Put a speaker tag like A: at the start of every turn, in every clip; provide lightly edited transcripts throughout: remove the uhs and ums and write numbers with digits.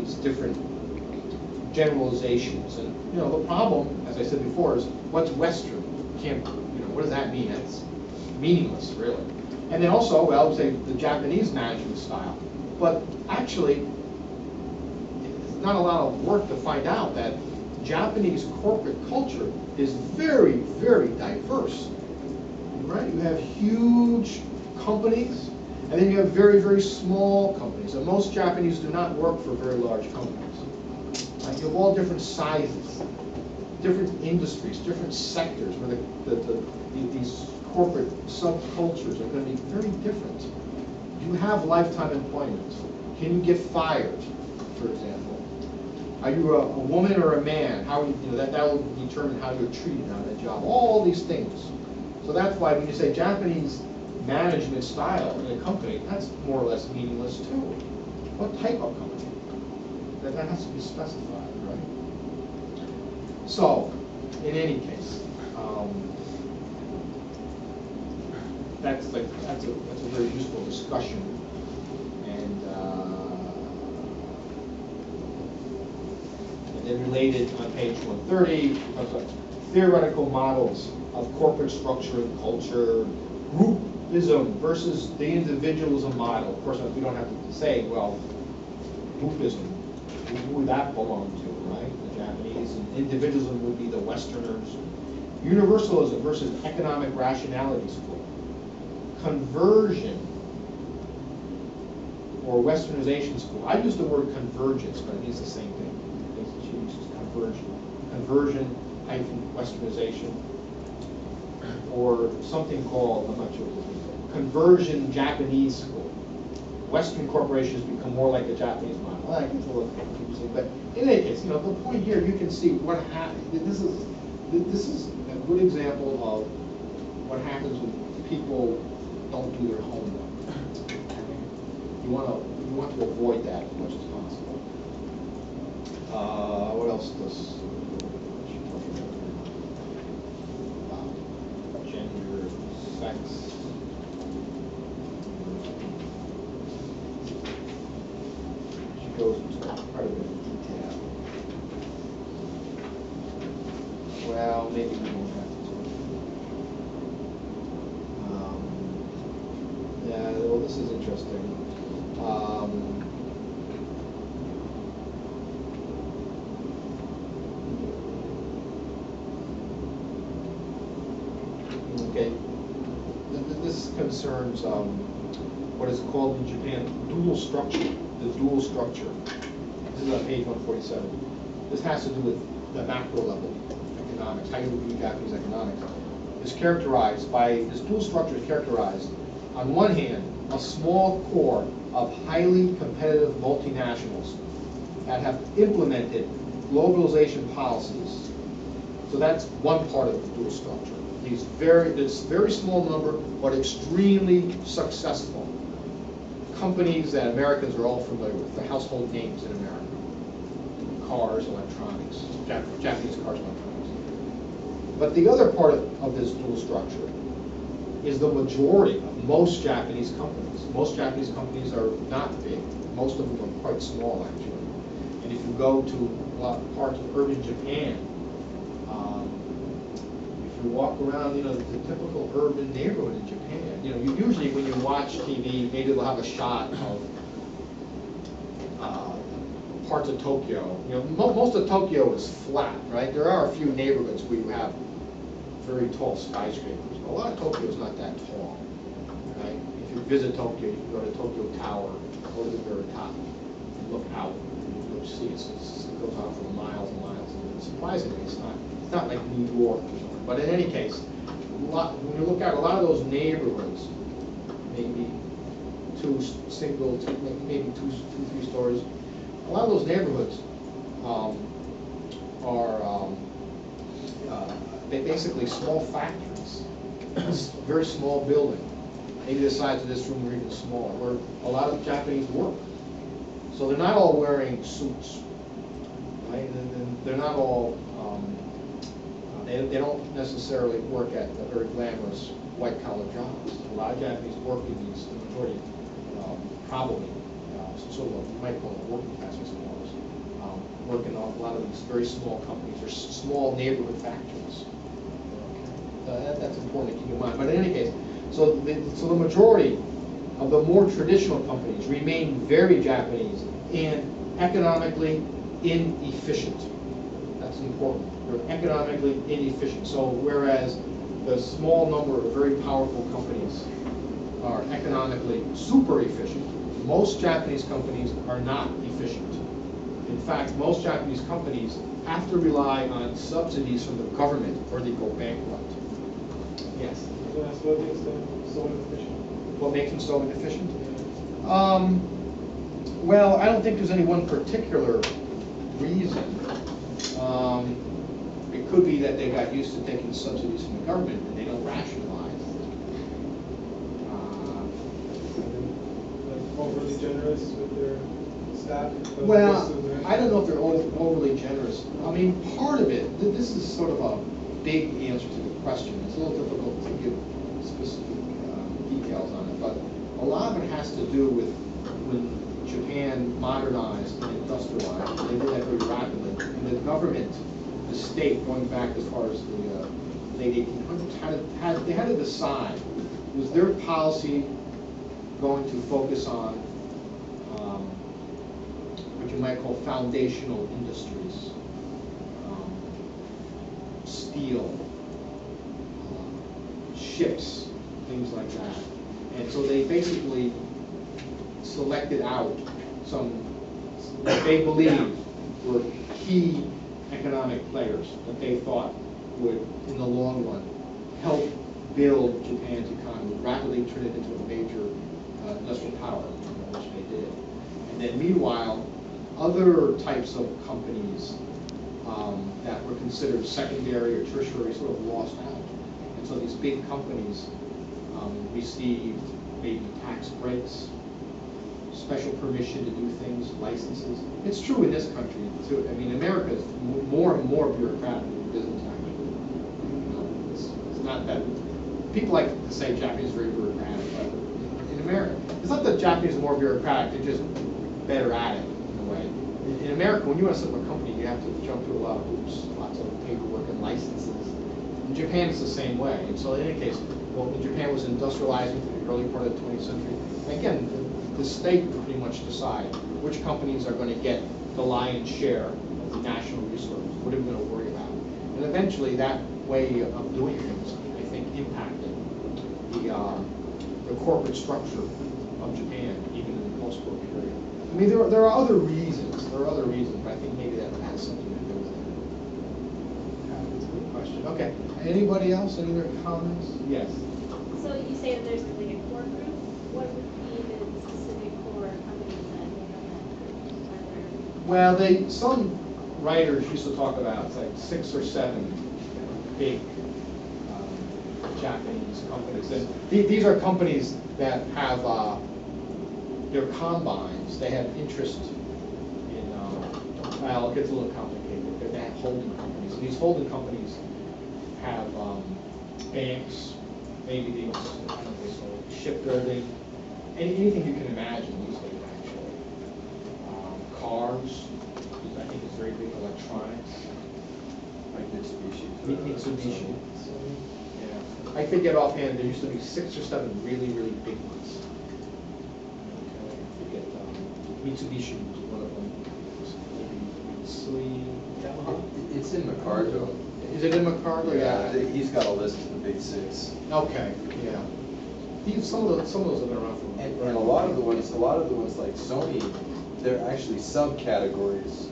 A: these different generalizations. And you know, the problem, as I said before, is what's Western? Can't, you know, what does that mean? That's meaningless, really. And then also, well, say the Japanese management style. But actually, it's not a lot of work to find out that Japanese corporate culture is very, very diverse. Right? You have huge companies, and then you have very, very small companies. And most Japanese do not work for very large companies. Right? You have all different sizes, different industries, different sectors where these corporate subcultures are going to be very different. Do you have lifetime employment? Can you get fired, for example? Are you a woman or a man? How you know, that will determine how you're treated on that job. All these things. So that's why when you say Japanese management style in a company, that's more or less meaningless too. What type of company? That has to be specified, right? So, in any case, that's a very useful discussion, and then related on page 130, theoretical models of corporate structure and culture, groupism versus the individualism model. Of course, we don't have to say, well, groupism, who would that belong to, right? The Japanese, and individualism would be the Westerners. Universalism versus economic rationality school. Conversion or Westernization school. I use the word convergence, but it means the same thing. She uses conversion. Conversion hyphen Westernization. Or something called, I'm not sure what it is, conversion Japanese school. Western corporations become more like the Japanese model. Well, that gets a little confusing, but in any case, you know, the point here, you can see what happens. This is a good example of what happens when people don't do their homework. You want to avoid that as much as possible. What else does? Gender, sex. She goes into quite a bit of detail. Well, maybe we don't have to talk. Yeah, well, this is interesting. Okay, this concerns what is called in Japan dual structure. The dual structure. This is on page 147. This has to do with the macro level economics. How you view Japanese economics is characterized by this dual structure. Is characterized on one hand a small core of highly competitive multinationals that have implemented globalization policies. So that's one part of the dual structure. This very small number, but extremely successful companies that Americans are all familiar with, the household names in America. Cars, electronics, Japanese cars, electronics. But the other part of this dual structure is the majority of most Japanese companies. Most Japanese companies are not big. Most of them are quite small, actually. And if you go to a lot of parts of urban Japan, if you walk around, you know, the typical urban neighborhood in Japan, you know, usually when you watch TV, maybe they'll have a shot of parts of Tokyo. You know, most of Tokyo is flat, right? There are a few neighborhoods where you have very tall skyscrapers. A lot of Tokyo is not that tall, right? If you visit Tokyo, you can go to Tokyo Tower, go to the very top, and look out, and you'll see it goes on for miles and miles. And surprisingly, it's not like New York or something. But in any case, when you look at a lot of those neighborhoods, maybe maybe two, 3 stories. A lot of those neighborhoods are basically small factories, very small building, maybe the size of this room or even smaller, where a lot of Japanese work. So they're not all wearing suits, right? And they're not all, they don't necessarily work at a very glamorous white-collar jobs. A lot of Japanese work in these, the majority, probably, some sort of, you might call it working class, I suppose. work in a lot of these very small companies or small neighborhood factories. Okay. That's important to keep in mind. But in any case, so the majority of the more traditional companies remain very Japanese and economically inefficient. That's important. They're economically inefficient. So whereas the small number of very powerful companies are economically super efficient, most Japanese companies are not efficient. In fact, most Japanese companies have to rely on subsidies from the government or they go bankrupt. Yes?
B: So that's what makes them so inefficient.
A: What makes them so inefficient? Well, I don't think there's any one particular reason. It could be that they got used to taking subsidies from the government and they don't rationalize.
B: Like overly generous with their staff?
A: Well, I don't know if they're overly generous. I mean, part of it, this is sort of a big answer to the question. It's a little difficult to give specific details on it, but a lot of it has to do with when Japan modernized and industrialized. They did that very rapidly. And the government, the state, going back as far as the late 1800s, they had to decide, was their policy going to focus on what you might call foundational industries, steel, ships, things like that. And so they basically selected out some that they believed were key economic players that they thought would, in the long run, help build Japan's economy, rapidly turn it into a major industrial power, which they did. And then meanwhile, other types of companies that were considered secondary or tertiary sort of lost out. And so these big companies received maybe tax breaks, special permission to do things, licenses. It's true in this country too. I mean, America is more and more bureaucratic than it isn't actually. You know, it's not that people like to say Japanese is very bureaucratic, but in America, it's not that Japanese are more bureaucratic; they're just better at it in a way. In America, when you want to set up a company, you have to jump through a lot of hoops, lots of paperwork and licenses. In Japan, it's the same way. And so, in any case, well, when Japan was industrializing in the early part of the 20th century, again, the state would pretty much decide which companies are going to get the lion's share of the national resources. What are we going to worry about? And eventually, that way of doing things, I think, impacted the corporate structure of Japan, even in the post-war period. I mean, there are other reasons. There are other reasons, but I think maybe that has something to do with it. That's a good question. Okay. Anybody else? Any other comments? Yes.
C: So you say that there's like a core group. What would be the specific core companies that make up that group?
A: Well, some writers used to talk about like 6 or 7 big Japanese companies. And these are companies that have their combines. They have interest in. Well, it gets a little complicated. But they have holding companies. And these holding companies have banks. Maybe they shipbuilding, anything you can imagine these days, actually. Cars, I think it's very big. Electronics,
D: like Mitsubishi.
A: Mitsubishi. Yeah, I forget offhand. There used to be 6 or 7 really, really big ones. Okay, I forget. Mitsubishi was one of them. Maybe
D: It's in McCargo.
A: Is it in McCargo?
D: Yeah, he's got a list of the big 6.
A: Okay, yeah. Some of those have been around for.
D: And a lot of the ones like Sony, they're actually subcategories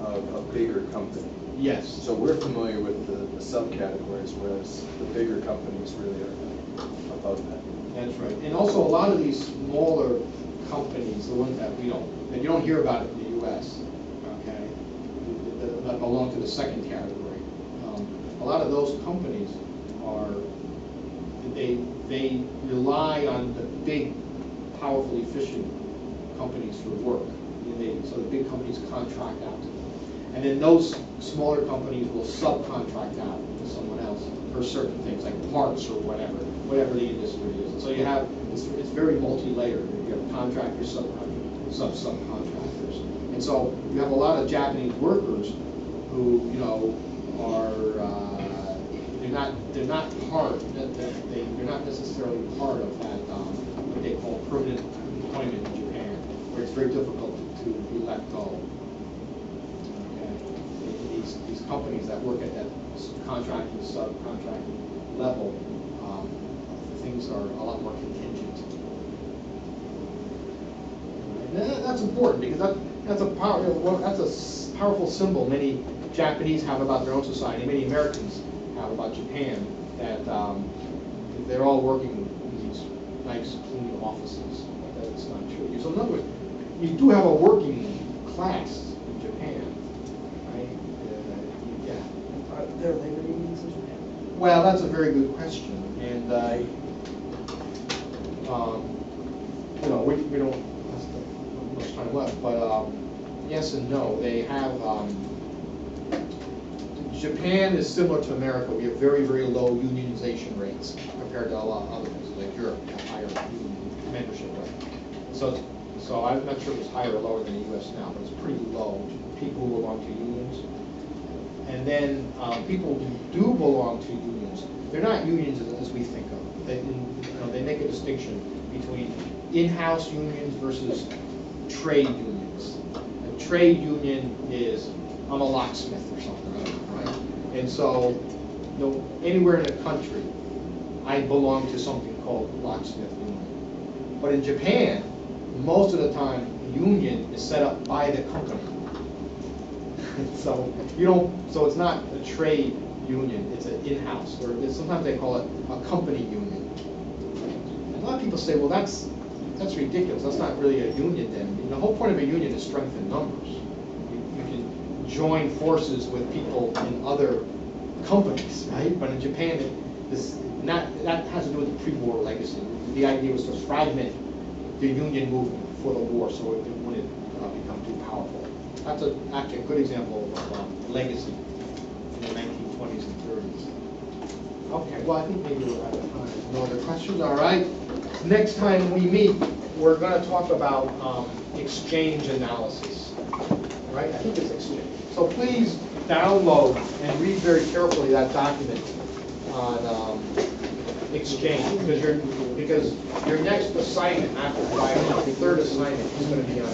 D: of a bigger company.
A: Yes.
D: So we're familiar with the subcategories, whereas the bigger companies really are above that.
A: That's right. And also a lot of these smaller companies, the ones that you don't hear about it in the U.S., okay, that belong to the second category. A lot of those companies they rely on the big, powerful, efficient companies for work. So the big companies contract out to them. And then those smaller companies will subcontract out to someone else for certain things, like parts or whatever the industry is. And so you have, it's very multi-layered. You have contractors, subcontractors. And And so you have a lot of Japanese workers who, you know, are, they're not part, they're not necessarily part of that, what they call permanent employment in Japan, where it's very difficult to be let go. Okay? These companies that work at that contracting, subcontracting level, things are a lot more contingent. And that's important because that's a powerful symbol many Japanese have about their own society, many Americans have about Japan, that they're all working in these nice, clean offices. That's not true. So in other words, you do have a working class in Japan, right? Yeah.
E: Are there labor unions in Japan?
A: Well, that's a very good question, and you know, we don't have much time left, but yes and no. They have. Japan is similar to America. We have very, very low unionization rates compared to a lot of other places like Europe. Have higher union membership rate. So I'm not sure if it's higher or lower than the U.S. now, but it's pretty low. People who belong to unions, and then people who do belong to unions, they're not unions as we think of. They make a distinction between in-house unions versus trade unions. A trade union is, I'm a locksmith or something, right? And so, you know, anywhere in the country, I belong to something called locksmith union. But in Japan, most of the time, the union is set up by the company. So you don't. So it's not a trade union; it's an in-house, or sometimes they call it a company union. And a lot of people say, "Well, that's ridiculous. That's not really a union." Then the whole point of a union is strength in numbers. You can join forces with people in other companies, right? But in Japan, that has to do with the pre-war legacy. The idea was to fragment the union movement for the war, so it wouldn't become too powerful. That's actually a good example of legacy in the 1920s and 30s. Okay, well, I think maybe we're out of time. No other questions? All right. Next time we meet, we're going to talk about exchange analysis. Right? I think it's exchange. So please download and read very carefully that document on exchange, because your next assignment after Friday, the third assignment, is going to be on